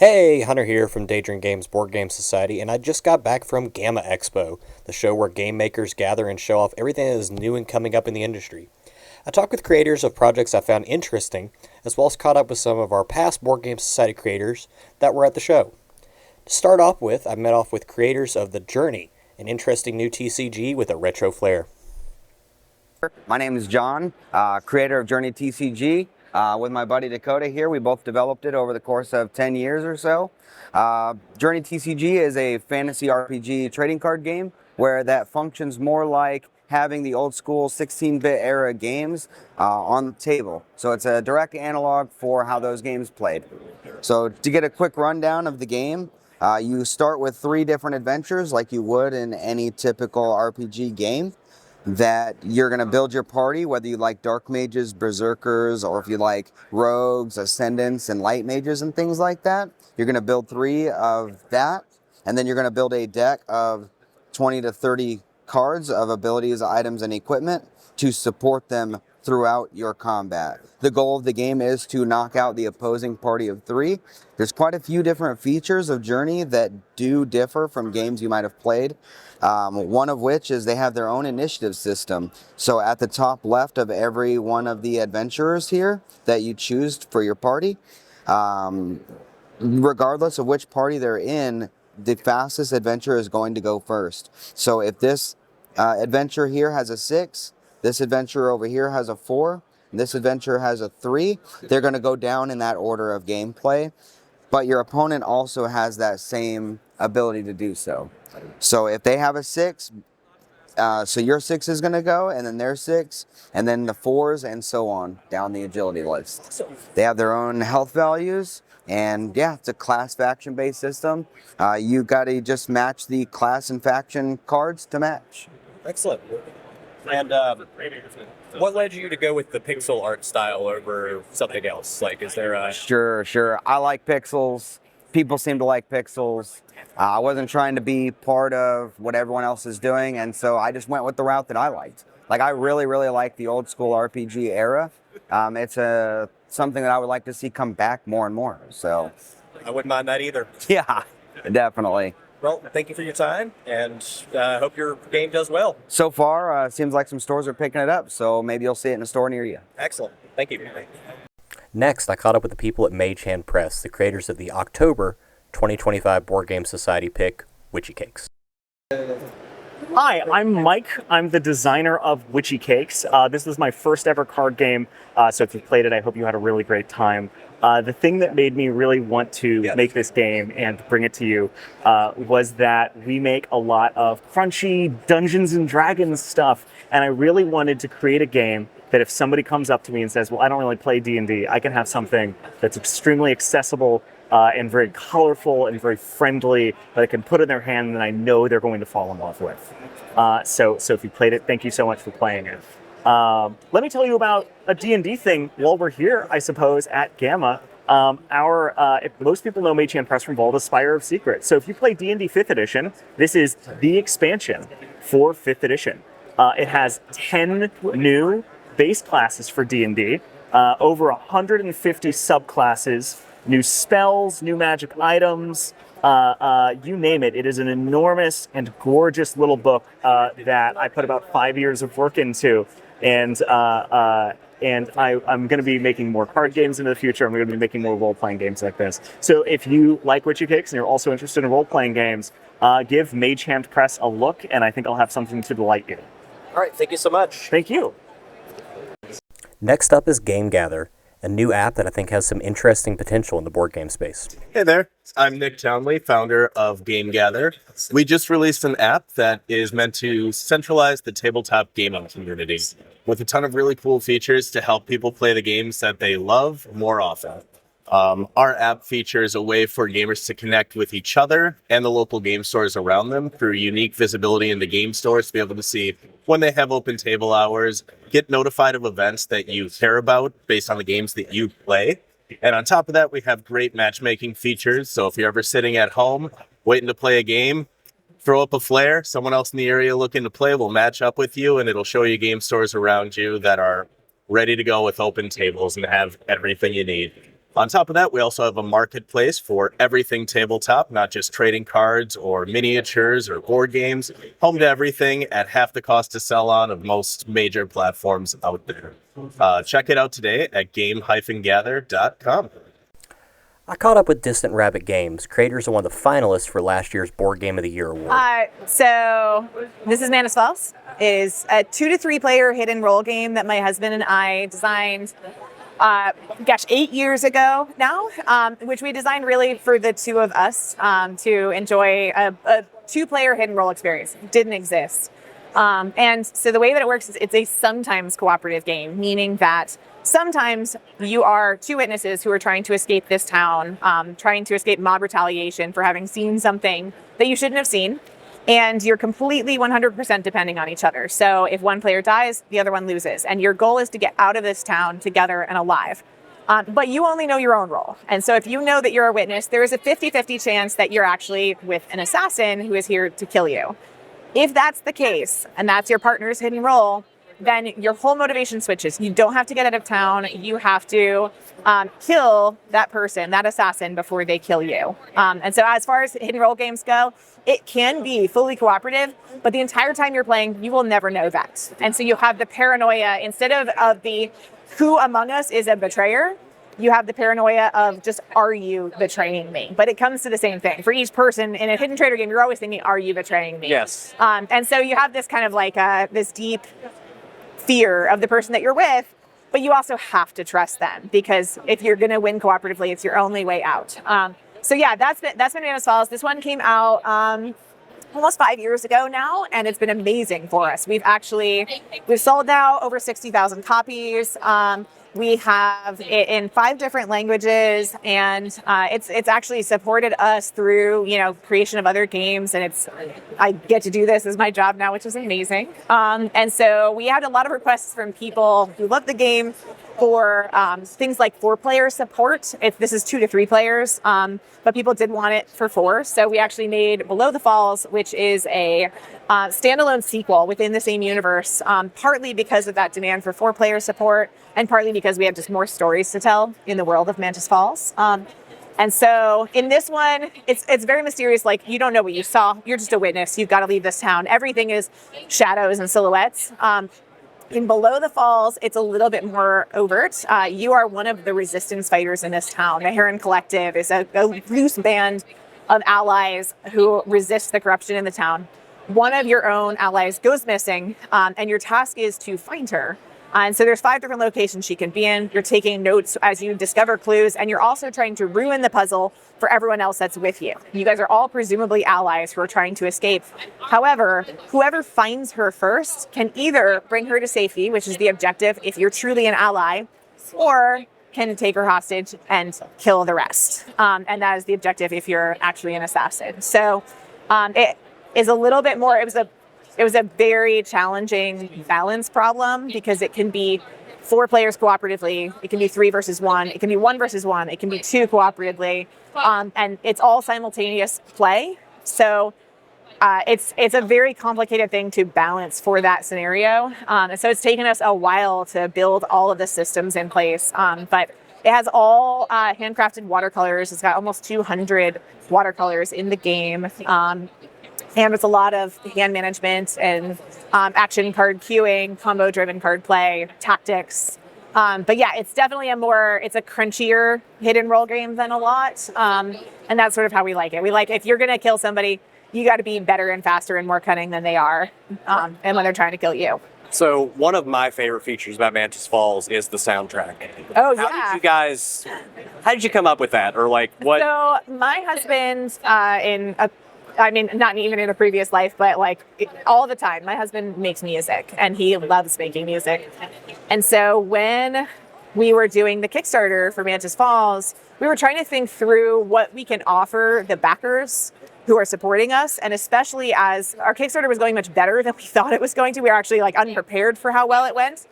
Hey, Hunter here from Daydream Games Board Game Society, and I just got back from GAMA Expo, the show where game makers gather and show off everything that is new and coming up in the industry. I talked with creators of projects I found interesting, as well as caught up with some of our past Board Game Society creators that were at the show. To start off with, I met off with creators of The Journey, an interesting new TCG with a retro flair. My name is John, creator of Journey TCG. With my buddy Dakota here, we both developed it over the course of 10 years or so. Journey TCG is a fantasy RPG trading card game where that functions more like having the old school 16-bit era games on the table. So it's a direct analog for how those games played. So to get a quick rundown of the game, you start with 3 different adventures like you would in any typical RPG game. That you're going to build your party, whether you like dark mages, berserkers, or if you like rogues, ascendants, and light mages and things like that. You're going to build 3 of that, and then you're going to build a deck of 20 to 30 cards of abilities, items, and equipment to support them throughout your combat. The goal of the game is to knock out the opposing party of 3. There's quite a few different features of Journey that do differ from games you might have played. One of which is they have their own initiative system. So at the top left of every one of the adventurers here that you choose for your party, regardless of which party they're in, the fastest adventurer is going to go first. So if this adventure here has a 6, this adventurer over here has a 4, and this adventurer has a 3, they're going to go down in that order of gameplay. But your opponent also has that same ability to do so. So if they have a 6, so your 6 is going to go, and then their 6, and then the 4s, and so on down the agility list. They have their own health values, and yeah, it's a class faction-based system. You got to just match the class and faction cards to match. Excellent. And what led you to go with the pixel art style over something else? Like, is there a... Sure. I like pixels. People seem to like pixels. I wasn't trying to be part of what everyone else is doing, and so I just went with the route that I liked. Like, I really like the old school RPG era. It's something that I would like to see come back more and more. So I wouldn't mind that either. Yeah, definitely. Well, thank you for your time, and I hope your game does well. So far, seems like some stores are picking it up, so maybe you'll see it in a store near you. Excellent. Thank you. Next, I caught up with the people at Mage Hand Press, the creators of the October 2025 Board Game Society pick, Witchy Cakes. Hi, I'm Mike. I'm the designer of Witchy Cakes. This was my first ever card game, so if you played it, I hope you had a really great time. The thing that made me really want to make this game and bring it to you was that we make a lot of crunchy Dungeons and Dragons stuff, and I really wanted to create a game that if somebody comes up to me and says, well, I don't really play D&D, I can have something that's extremely accessible and very colorful and very friendly that I can put in their hand and I know they're going to fall in love with. So if you played it, thank you so much for playing it. Let me tell you about a D&D thing while we're here, I suppose, at GAMA. If most people know Mage Hand Press from Vault of Spire of Secrets. So if you play D&D 5th edition, this is the expansion for 5th edition. It has 10 new base classes for D&D, over 150 subclasses, new spells, new magic items, you name it. It is an enormous and gorgeous little book that I put about 5 years of work into. And I'm going to be making more card games in the future. I'm going to be making more role-playing games like this. So if you like Witchy Cakes and you're also interested in role-playing games, give Mage Hand Press a look, and I think I'll have something to delight you. All right, thank you so much. Thank you. Next up is Game Gather, a new app that I think has some interesting potential in the board game space. Hey there, I'm Nick Townley, founder of Game Gather. We just released an app that is meant to centralize the tabletop gaming community with a ton of really cool features to help people play the games that they love more often. Our app features a way for gamers to connect with each other and the local game stores around them through unique visibility in the game stores to be able to see when they have open table hours, get notified of events that you care about based on the games that you play. And on top of that, we have great matchmaking features. So if you're ever sitting at home waiting to play a game, throw up a flare, someone else in the area looking to play will match up with you, and it'll show you game stores around you that are ready to go with open tables and have everything you need. On top of that, we also have a marketplace for everything tabletop, not just trading cards or miniatures or board games. Home to everything at half the cost to sell on of most major platforms out there. Check it out today at game-gather.com. I caught up with Distant Rabbit Games, creators of one of the finalists for last year's Board Game of the Year award. So this is Mantis Falls. It is a 2 to 3 player hidden role game that my husband and I designed 8 years ago now, which we designed really for the two of us to enjoy a 2-player hidden role experience. It didn't exist. And so the way that it works is it's a sometimes cooperative game, meaning that sometimes you are 2 witnesses who are trying to escape this town, trying to escape mob retaliation for having seen something that you shouldn't have seen. And you're completely 100% depending on each other. So if one player dies, the other one loses. And your goal is to get out of this town together and alive. But you only know your own role. And so if you know that you're a witness, there is a 50-50 chance that you're actually with an assassin who is here to kill you. If that's the case, and that's your partner's hidden role, then your whole motivation switches. You don't have to get out of town. You have to kill that person, that assassin, before they kill you. And so as far as hidden role games go, it can be fully cooperative, but the entire time you're playing, you will never know that. And so you have the paranoia, instead of the who among us is a betrayer, you have the paranoia of just, are you betraying me? But it comes to the same thing. For each person in a hidden trader game, you're always thinking, are you betraying me? Yes. And so you have this kind of like this deep fear of the person that you're with, but you also have to trust them, because if you're going to win cooperatively, it's your only way out. So yeah, that's been Mantis Falls. This one came out almost 5 years ago now, and it's been amazing for us. We've sold now over 60,000 copies. We have it in 5 different languages, and it's actually supported us through creation of other games, and I get to do this as my job now, which is amazing. And so we had a lot of requests from people who love the game for things like 4-player support. This is 2 to 3 players, but people did want it for 4. So we actually made Below the Falls, which is a standalone sequel within the same universe, partly because of that demand for 4-player support, and partly because we have just more stories to tell in the world of Mantis Falls. And so in this one, it's very mysterious. Like, you don't know what you saw. You're just a witness. You've got to leave this town. Everything is shadows and silhouettes. In Below the Falls, it's a little bit more overt. You are one of the resistance fighters in this town. The Heron Collective is a loose band of allies who resist the corruption in the town. One of your own allies goes missing, and your task is to find her. And so there's 5 different locations she can be in. You're taking notes as you discover clues, and you're also trying to ruin the puzzle for everyone else that's with you. You guys are all presumably allies who are trying to escape. However, whoever finds her first can either bring her to safety, which is the objective if you're truly an ally, or can take her hostage and kill the rest. And that is the objective if you're actually an assassin. So it is a little bit more, it was a very challenging balance problem, because it can be 4 players cooperatively, it can be 3 versus 1, it can be 1 versus 1, it can be 2 cooperatively, and it's all simultaneous play. So it's a very complicated thing to balance for that scenario. And so it's taken us a while to build all of the systems in place, but it has all handcrafted watercolors. It's got almost 200 watercolors in the game. And it's a lot of hand management and action card queuing, combo-driven card play, tactics. But yeah, it's definitely it's a crunchier hidden role game than a lot. And that's sort of how we like it. We like, if you're going to kill somebody, you got to be better and faster and more cunning than they are, and when they're trying to kill you. So one of my favorite features about Mantis Falls is the soundtrack. Oh, yeah. How did you come up with that? Or like what? So my husband, not even in a previous life, but all the time, my husband makes music, and he loves making music. And so when we were doing the Kickstarter for Mantis Falls, we were trying to think through what we can offer the backers who are supporting us. And especially as our Kickstarter was going much better than we thought it was going to, we were actually unprepared for how well it went.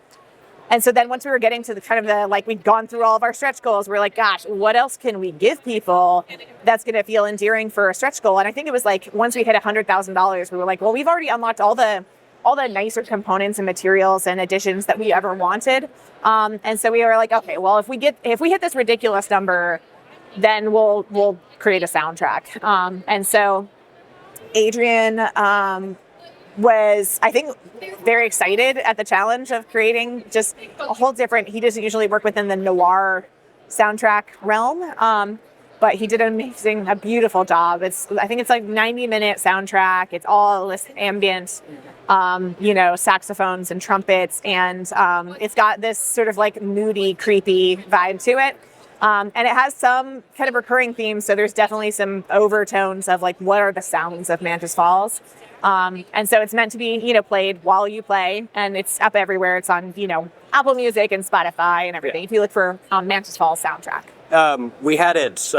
And so then once we were getting to we'd gone through all of our stretch goals, we're like, gosh, what else can we give people that's going to feel endearing for a stretch goal? And I think it was once we hit $100,000, we were like, well, we've already unlocked all the all the nicer components and materials and additions that we ever wanted. And so we were like, okay, well, if we hit this ridiculous number, then we'll create a soundtrack. And so Adrian was, I think, very excited at the challenge of creating just a whole different. He doesn't usually work within the noir soundtrack realm, but he did a beautiful job. I think it's like 90-minute soundtrack. It's all this ambient, saxophones and trumpets, and it's got this sort of like moody, creepy vibe to it. And it has some kind of recurring themes, so there's definitely some overtones of like, what are the sounds of Mantis Falls? And so it's meant to be, played while you play, and it's up everywhere. It's on, Apple Music and Spotify and everything. If you look for Mantis Falls soundtrack. We had it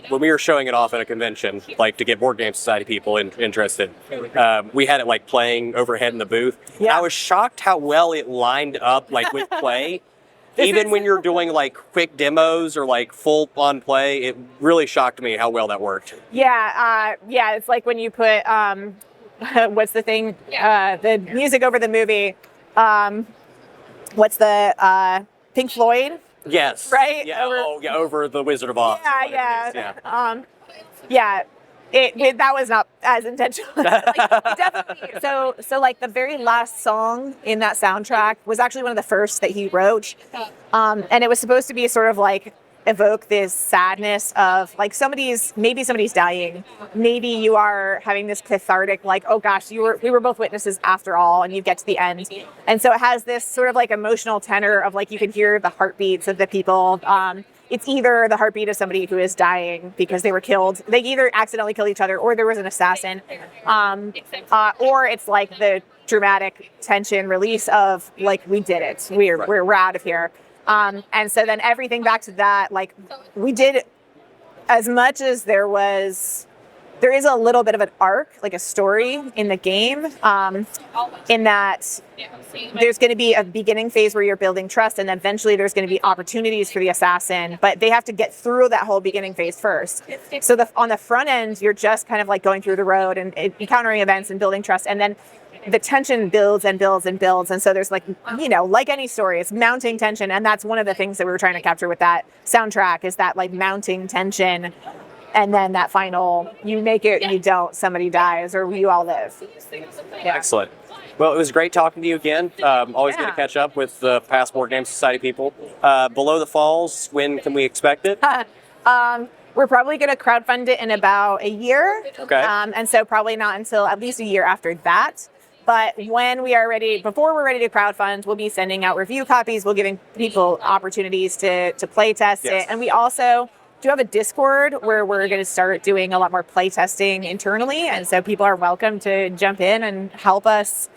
when we were showing it off at a convention, like to get Board Game Society people interested. We had it like playing overhead in the booth. Yeah. I was shocked how well it lined up, like with play. Even when you're doing like quick demos or like full on play, it really shocked me how well that worked. Yeah, it's like when you put what's the thing? The music over the movie. What's the Pink Floyd? Yes. Right? Yeah. Over the Wizard of Oz. Yeah. That was not as intentional. Definitely. So like the very last song in that soundtrack was actually one of the first that he wrote, and it was supposed to be sort of like evoke this sadness of like maybe somebody's dying, maybe you are having this cathartic like, oh gosh, we were both witnesses after all, and you get to the end, and so it has this sort of like emotional tenor of like you can hear the heartbeats of the people. It's either the heartbeat of somebody who is dying because they were killed. They either accidentally killed each other or there was an assassin. Or it's like the dramatic tension release of like, we did it. We're out of here. And so then everything back to that, like we did as much as there is a little bit of an arc, like a story in the game, in that there's going to be a beginning phase where you're building trust, and then eventually there's going to be opportunities for the assassin, but they have to get through that whole beginning phase first. So on the front end, you're just kind of like going through the road and encountering events and building trust, and then the tension builds and builds and builds. And so there's like, like any story, it's mounting tension. And that's one of the things that we were trying to capture with that soundtrack, is that like mounting tension. And then that final, you make it, you don't, somebody dies, or you all live. Yeah. Excellent. Well, it was great talking to you again. Always good to catch up with the past Board Game Society people. Below the Falls, when can we expect it? We're probably going to crowdfund it in about a year. Okay. And so probably not until at least a year after that. But when we are ready, before we're ready to crowdfund, we'll be sending out review copies. We'll giving people opportunities to play test it. And we also do have a Discord where we're going to start doing a lot more play testing internally. And so people are welcome to jump in and help us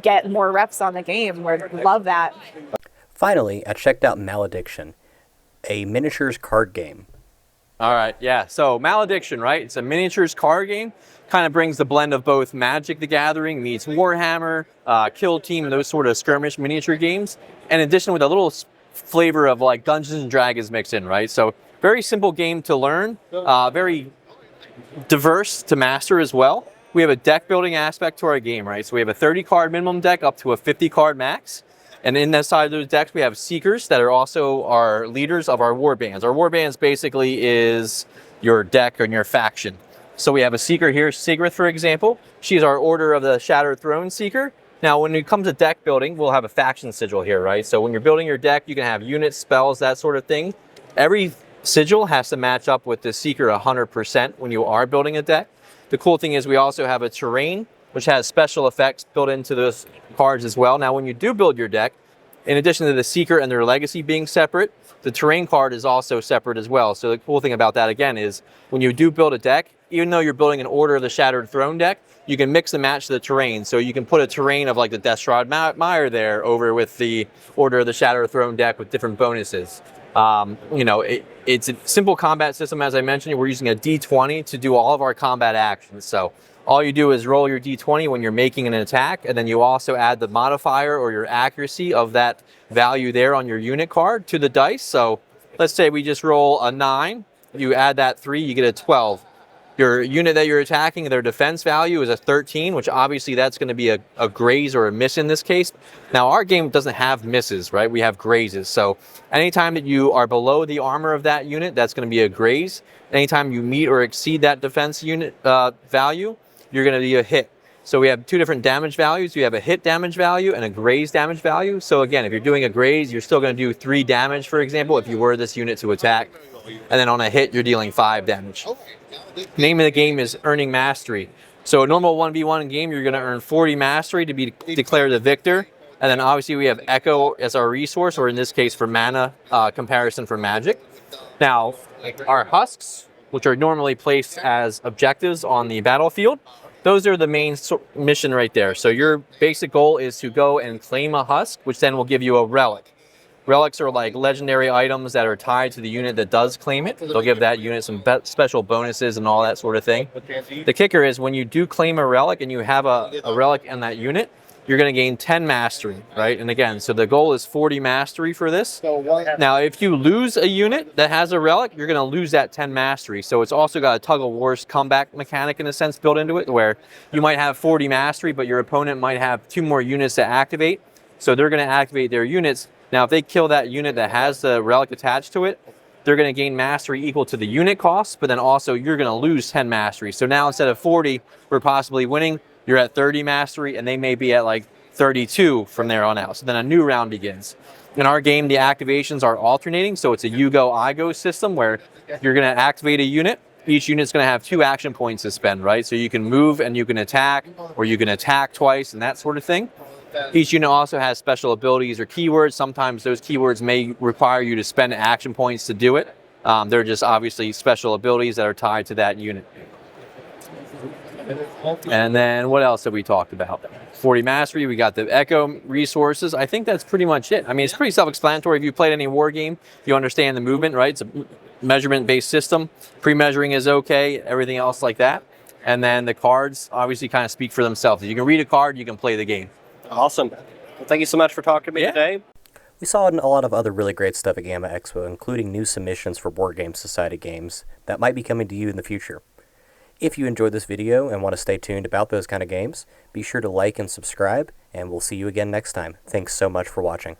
get more reps on the game. We love that. Finally, I checked out Malediction, a miniatures card game. All right, yeah. So Malediction, right? It's a miniatures card game. Kind of brings the blend of both Magic the Gathering meets Warhammer, Kill Team, those sort of skirmish miniature games. In addition, with a little flavor of like Dungeons and Dragons mixed in, right? So very simple game to learn, very diverse to master as well. We have a deck building aspect to our game, right? So we have a 30 card minimum deck up to a 50 card max. And in that side of those decks, we have seekers that are also our leaders of our war bands. Our war bands basically is your deck and your faction. So we have a seeker here, Sigrith, for example. She's our Order of the Shattered Throne Seeker. Now, when it comes to deck building, we'll have a faction sigil here, right? So when you're building your deck, you can have units, spells, that sort of thing. Every sigil has to match up with the seeker 100% when you are building a deck. The cool thing is we also have a terrain, which has special effects built into those cards as well. Now, when you do build your deck, in addition to the seeker and their legacy being separate, the terrain card is also separate as well. So the cool thing about that, again, is when you do build a deck, even though you're building an Order of the Shattered Throne deck, you can mix and match the terrain. So you can put a terrain of like the Deathshroud Mire there over with the Order of the Shattered Throne deck with different bonuses. It's a simple combat system, as I mentioned. We're using a D20 to do all of our combat actions. So all you do is roll your D20 when you're making an attack, and then you also add the modifier or your accuracy of that value there on your unit card to the dice. So let's say we just roll a 9, you add that 3, you get a 12. Your unit that you're attacking, their defense value is a 13, which obviously that's going to be a graze or a miss in this case. Now our game doesn't have misses, right? We have grazes. So anytime that you are below the armor of that unit, that's going to be a graze. Anytime you meet or exceed that defense unit value, you're going to be a hit. So we have two different damage values. You have a hit damage value and a graze damage value. So again, if you're doing a graze, you're still going to do 3 damage, for example, if you were this unit to attack. And then on a hit, you're dealing 5 damage. Name of the game is Earning Mastery. So a normal 1v1 game, you're going to earn 40 mastery to be declared the victor. And then obviously we have Echo as our resource, or in this case for mana comparison for magic. Now, our husks, which are normally placed as objectives on the battlefield, those are the main mission right there. So your basic goal is to go and claim a husk, which then will give you a relic. Relics are like legendary items that are tied to the unit that does claim it. They'll give that unit some special bonuses and all that sort of thing. The kicker is when you do claim a relic and you have a relic in that unit, you're going to gain 10 mastery, right? And again, so the goal is 40 mastery for this. Now, if you lose a unit that has a relic, you're going to lose that 10 mastery. So it's also got a tug-of-war's comeback mechanic in a sense built into it, where you might have 40 mastery, but your opponent might have 2 more units to activate. So they're going to activate their units. Now, if they kill that unit that has the relic attached to it, they're going to gain mastery equal to the unit cost, but then also you're going to lose 10 mastery. So now instead of 40, we're possibly winning. You're at 30 mastery, and they may be at like 32 from there on out. So then a new round begins. In our game, the activations are alternating, so it's a you go, I go system where you're going to activate a unit. Each unit's going to have 2 action points to spend, right? So you can move and you can attack, or you can attack twice and that sort of thing. Each unit also has special abilities or keywords. Sometimes those keywords may require you to spend action points to do it. They're just obviously special abilities that are tied to that unit. And then what else have we talked about? 40 mastery, we got the Echo resources. I think that's pretty much it. I mean, it's pretty self-explanatory. If you played any war game, you understand the movement, right? It's a measurement-based system. Pre-measuring is okay, everything else like that. And then the cards obviously kind of speak for themselves. If you can read a card, you can play the game. Awesome. Well, thank you so much for talking to me today. We saw a lot of other really great stuff at GAMA Expo, including new submissions for Board Game Society games that might be coming to you in the future. If you enjoyed this video and want to stay tuned about those kind of games, be sure to like and subscribe, and we'll see you again next time. Thanks so much for watching.